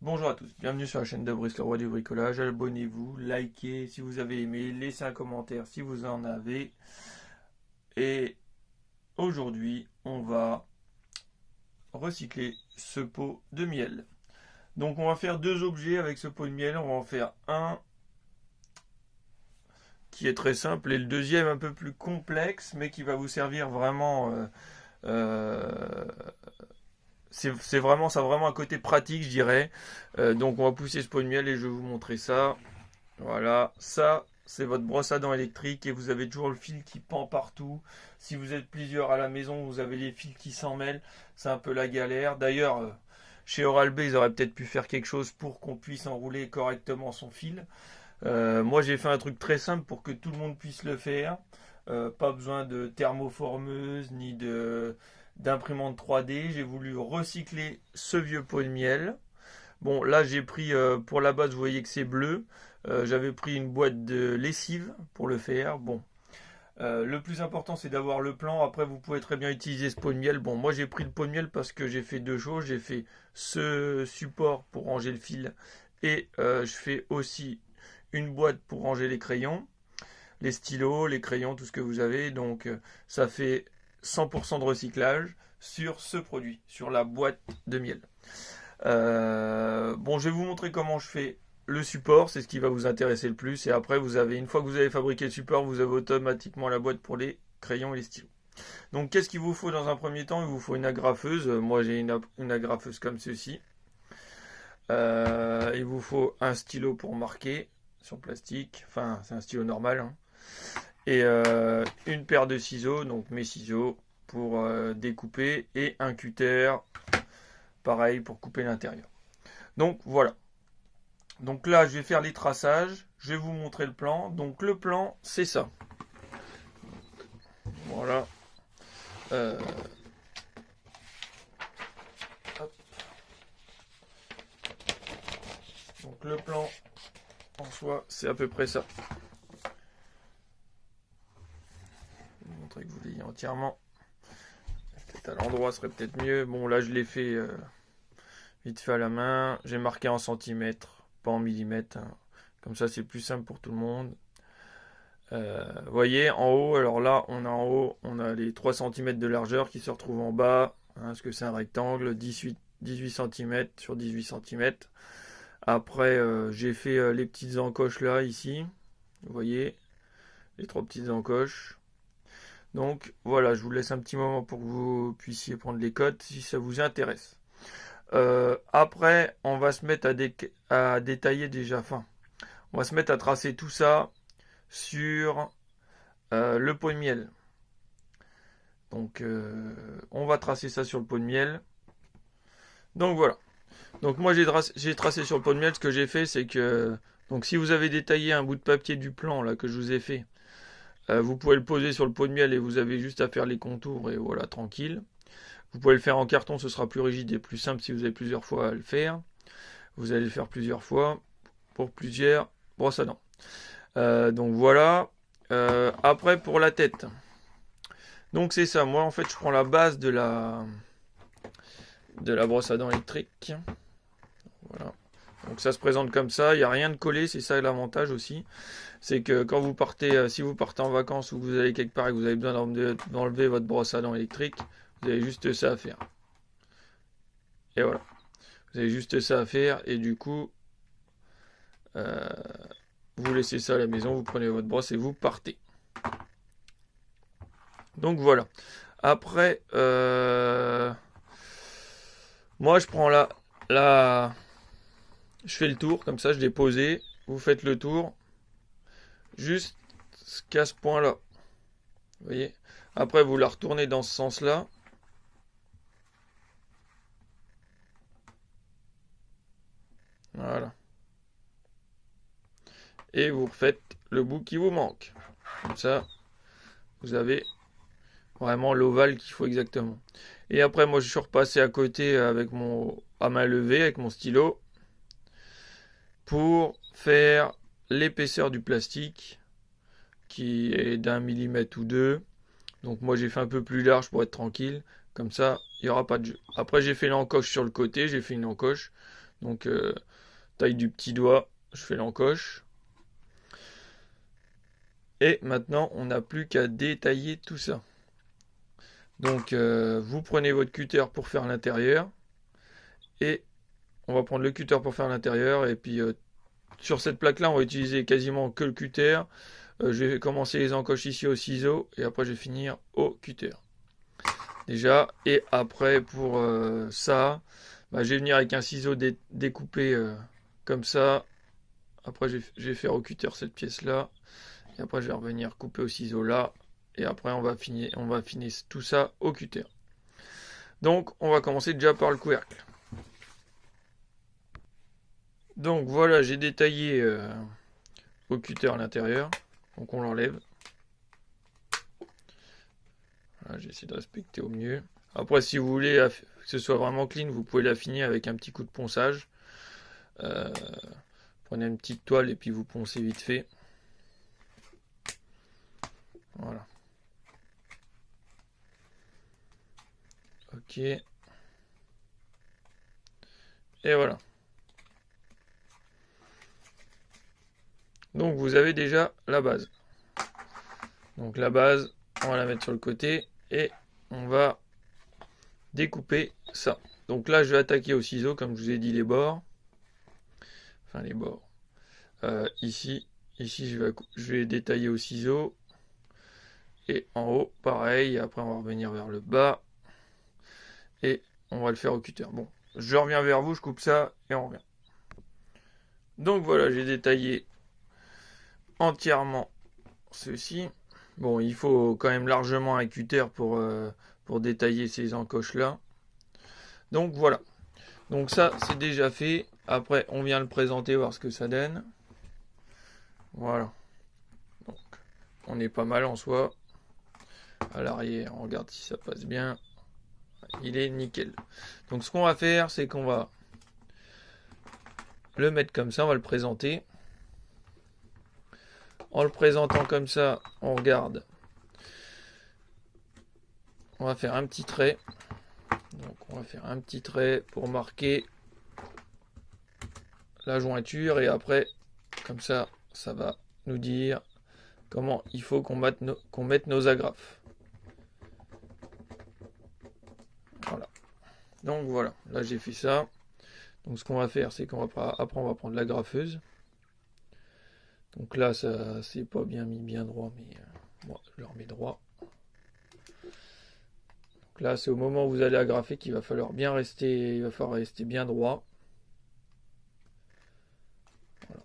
Bonjour à tous, bienvenue sur la chaîne de Brice, le roi du bricolage. Abonnez-vous, likez si vous avez aimé, laissez un commentaire si vous en avez. Et aujourd'hui, on va recycler ce pot de miel. Donc on va faire deux objets avec ce pot de miel. On va en faire un qui est très simple et le deuxième un peu plus complexe, mais qui va vous servir vraiment. C'est vraiment ça, vraiment un côté pratique, je dirais. Donc on va pousser ce pot de miel et je vais vous montrer ça. Voilà, ça c'est votre brosse à dents électrique et vous avez toujours le fil qui pend partout. Si vous êtes plusieurs à la maison, vous avez les fils qui s'en mêlent. C'est un peu la galère. D'ailleurs, chez Oral-B, ils auraient peut-être pu faire quelque chose pour qu'on puisse enrouler correctement son fil. Moi, j'ai fait un truc très simple pour que tout le monde puisse le faire. Pas besoin de thermoformeuse ni de d'imprimante 3D. J'ai voulu recycler ce vieux pot de miel. Bon, là j'ai pris pour la base, vous voyez que c'est bleu. J'avais pris une boîte de lessive pour le faire. Bon, le plus important c'est d'avoir le plan. Après, vous pouvez très bien utiliser ce pot de miel. Bon, moi j'ai pris le pot de miel parce que j'ai fait deux choses. J'ai fait ce support pour ranger le fil et je fais aussi une boîte pour ranger les crayons, les stylos, les crayons, tout ce que vous avez. Donc ça fait 100% de recyclage sur ce produit, sur la boîte de miel. Bon, je vais vous montrer comment je fais le support, c'est ce qui va vous intéresser le plus. Et après, une fois que vous avez fabriqué le support, vous avez automatiquement la boîte pour les crayons et les stylos. Donc, qu'est-ce qu'il vous faut dans un premier temps? Il vous faut une agrafeuse. Moi, j'ai une agrafeuse comme ceci. Il vous faut un stylo pour marquer sur plastique. Enfin, c'est un stylo normal, hein. Et une paire de ciseaux, donc mes ciseaux pour découper. Et un cutter, pareil, pour couper l'intérieur. Donc, voilà. Donc là, je vais faire les traçages. Je vais vous montrer le plan. Donc le plan, c'est ça. Voilà. Euh, donc le plan en soi, c'est à peu près ça. Je vais vous montrer que vous l'ayez entièrement. Peut-être à l'endroit serait peut-être mieux. Bon, là, je l'ai fait vite fait à la main. J'ai marqué en centimètres, pas en millimètres, hein. Comme ça, c'est plus simple pour tout le monde. Vous voyez, en haut, alors là, on a les 3 cm de largeur qui se retrouvent en bas, hein, parce que c'est un rectangle, 18 cm sur 18 cm. Après, j'ai fait les petites encoches là, ici. Vous voyez, les 3 petites encoches. Donc voilà, je vous laisse un petit moment pour que vous puissiez prendre les codes si ça vous intéresse. Après, on va se mettre à détailler déjà, enfin, on va se mettre à tracer tout ça sur le pot de miel. Donc on va tracer ça sur le pot de miel. Donc voilà. Donc moi j'ai tracé sur le pot de miel. Ce que j'ai fait, c'est que donc si vous avez détaillé un bout de papier du plan là que je vous ai fait, vous pouvez le poser sur le pot de miel et vous avez juste à faire les contours et voilà, tranquille. Vous pouvez le faire en carton, ce sera plus rigide et plus simple si vous avez plusieurs fois à le faire. Vous allez le faire plusieurs fois pour plusieurs brosses à dents. Donc voilà. Après pour la tête. Donc c'est ça. Moi en fait je prends la base de la brosse à dents électrique. Voilà. Donc ça se présente comme ça, il n'y a rien de collé, c'est ça l'avantage aussi. C'est que quand vous partez, si vous partez en vacances ou que vous allez quelque part et que vous avez besoin d'enlever votre brosse à dents électrique, vous avez juste ça à faire. Et voilà. Vous avez juste ça à faire et du coup, euh, vous laissez ça à la maison, vous prenez votre brosse et vous partez. Donc voilà. Après, moi je prends je fais le tour, comme ça je l'ai posé, vous faites le tour, juste qu'à ce point-là. Vous voyez. Après, vous la retournez dans ce sens-là. Voilà. Et vous refaites le bout qui vous manque. Comme ça, vous avez vraiment l'ovale qu'il faut exactement. Et après, moi, je suis repassé à côté avec à main levée, avec mon stylo, pour faire l'épaisseur du plastique, qui est d'1 millimètre ou deux. Donc moi, j'ai fait un peu plus large pour être tranquille. Comme ça, il n'y aura pas de jeu. Après, j'ai fait l'encoche sur le côté, j'ai fait une encoche. Donc taille du petit doigt, je fais l'encoche. Et maintenant, on n'a plus qu'à détailler tout ça. Donc vous prenez votre cutter pour faire l'intérieur. Et on va prendre le cutter pour faire l'intérieur. Et puis sur cette plaque-là, on va utiliser quasiment que le cutter. Je vais commencer les encoches ici au ciseau. Et après, je vais finir au cutter. Déjà. Et après, pour ça, bah, je vais venir avec un ciseau découpé comme ça. Après, je vais faire au cutter cette pièce-là. Et après, je vais revenir couper au ciseau là. Et après, on va finir tout ça au cutter. Donc, on va commencer déjà par le couvercle. Donc, voilà, j'ai détaillé au cutter à l'intérieur. Donc, on l'enlève. Voilà, j'ai essayé de respecter au mieux. Après, si vous voulez que ce soit vraiment clean, vous pouvez l'affiner avec un petit coup de ponçage. Prenez une petite toile et puis vous poncez vite fait. Voilà. Ok. Et voilà. Donc vous avez déjà la base. Donc la base, on va la mettre sur le côté et on va découper ça. Donc là, je vais attaquer au ciseau, comme je vous ai dit, les bords. Enfin, les bords. Ici, je vais détailler au ciseau. Et en haut, pareil. Après, on va revenir vers le bas. Et on va le faire au cutter. Bon, je reviens vers vous, je coupe ça et on revient. Donc voilà, j'ai détaillé entièrement ceci. Bon, il faut quand même largement un cutter pour détailler ces encoches là. Donc voilà. Donc ça, c'est déjà fait. Après, on vient le présenter, voir ce que ça donne. Voilà. Donc, on est pas mal en soi. À l'arrière, on regarde si ça passe bien. Il est nickel. Donc ce qu'on va faire, c'est qu'on va le mettre comme ça, on va le présenter. En le présentant comme ça, on regarde. On va faire un petit trait. Donc on va faire un petit trait pour marquer la jointure et après, comme ça, ça va nous dire comment il faut qu'on mette nos agrafes. Voilà. Donc voilà, là j'ai fait ça. Donc ce qu'on va faire, c'est qu'on va après on va prendre l'agrafeuse. Donc là, ça c'est pas bien mis bien droit, mais moi je le remets droit. Donc là, c'est au moment où vous allez agrafer qu'il va falloir rester bien droit. Voilà.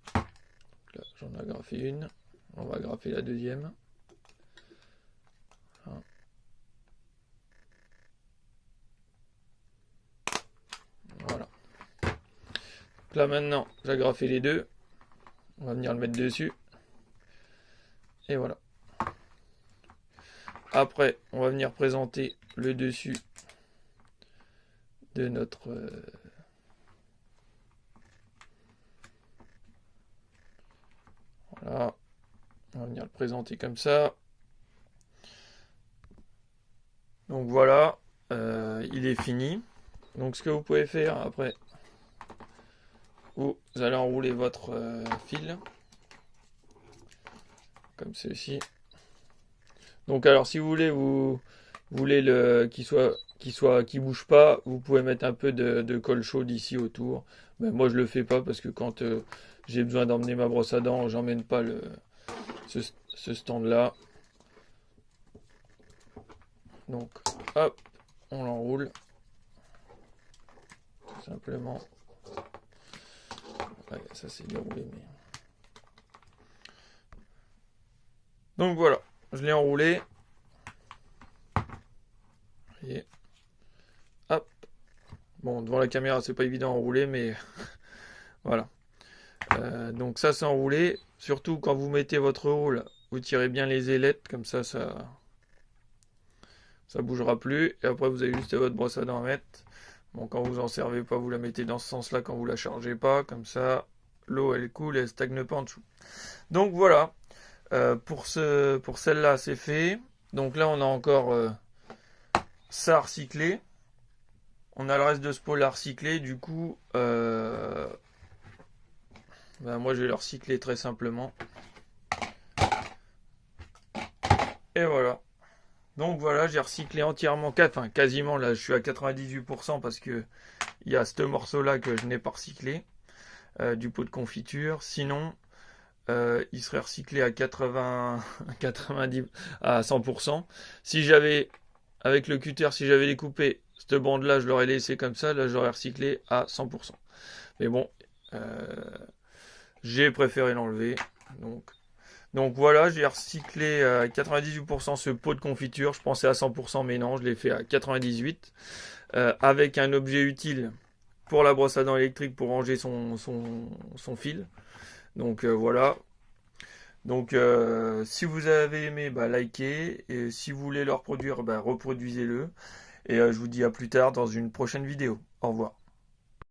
Donc là, j'en ai agrafé une. On va agrafer la deuxième. Voilà. Donc là maintenant, j'ai agrafé les deux. On va venir le mettre dessus. Et voilà. Après, on va venir présenter le dessus de notre voilà. On va venir le présenter comme ça. Donc voilà, il est fini. Donc ce que vous pouvez faire après, vous allez enrouler votre fil comme ceci. Donc alors si vous voulez qu'il bouge pas, vous pouvez mettre un peu de colle chaude ici autour. Mais moi je le fais pas parce que quand j'ai besoin d'emmener ma brosse à dents, j'emmène pas ce stand là. Donc hop, on l'enroule tout simplement. Ouais, ça c'est déroulé mais. Donc voilà, je l'ai enroulé. Et hop. Bon, devant la caméra, c'est pas évident à enrouler, mais voilà. Donc ça, c'est enroulé. Surtout quand vous mettez votre roule, vous tirez bien les ailettes, comme ça bougera plus. Et après, vous avez juste votre brosse à dents à mettre. Bon, quand vous en servez pas, vous la mettez dans ce sens-là quand vous la chargez pas, comme ça, l'eau elle coule, elle stagne pas en dessous. Donc voilà. Pour celle-là, c'est fait. Donc là, on a encore ça à recycler. On a le reste de ce pot à recycler. Du coup, moi je vais le recycler très simplement. Et voilà. Donc voilà, j'ai recyclé entièrement, enfin quasiment, là je suis à 98% parce que il y a ce morceau là que je n'ai pas recyclé, du pot de confiture. Sinon, il serait recyclé à 80, 90, à 100%. Si j'avais, avec le cutter, si j'avais découpé cette bande là, je l'aurais laissé comme ça, là j'aurais recyclé à 100%. Mais bon, j'ai préféré l'enlever, donc voilà, j'ai recyclé à 98% ce pot de confiture. Je pensais à 100%, mais non, je l'ai fait à 98%. Avec un objet utile pour la brosse à dents électrique pour ranger son fil. Donc voilà. Donc si vous avez aimé, likez. Et si vous voulez le reproduire, reproduisez-le. Et je vous dis à plus tard dans une prochaine vidéo. Au revoir.